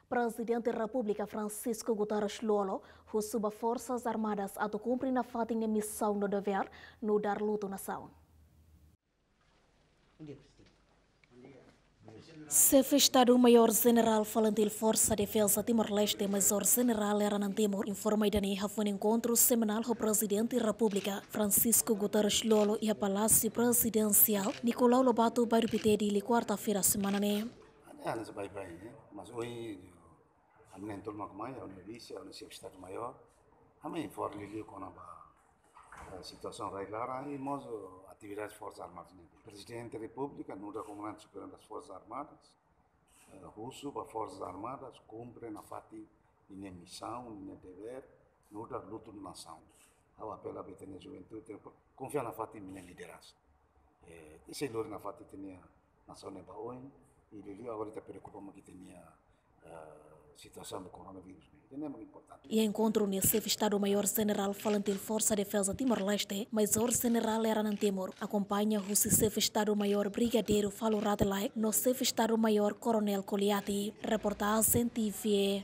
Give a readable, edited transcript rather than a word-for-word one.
Presidente da República Francisco Guterres Lolo suba Forças Armadas a cumprir na fatinha missão no dever no dar luto nação. Chefe Estado-Maior-General Falantil Força Defesa Timor-Leste, Major-General Hernán Timor, informa que foi um encontro semanal com o Presidente da República Francisco Guterres Lolo e a Palácio Presidencial Nicolau Lobato vai repetir de quarta-feira semana. Anos bem, né? Mas hoje a minha turma como é, a Vice, a Chefe Estado-Maior, a minha informa ali com a situação regular e nós atividades das Forças Armadas. O Presidente da República, no Comandante Superior das Forças Armadas, russo, as Forças Armadas cumprem na fati de missão, de dever, no da luta da nação. Eu apelo a a juventude, confiar na fati de liderança. E se ele na fati tinha nação de Baoin, e ele agora está preocupado que tinha situação do coronavírus. É muito importante. E encontro no Chefe Estado-Maior-General Falantil Força Defesa Timor-Leste, Major-General Hernán Timor, acompanha o Chefe Estado-Maior Brigadeiro Falo Ratelai, no Chefe Estado-Maior Coronel Coliati. Reportagem TV.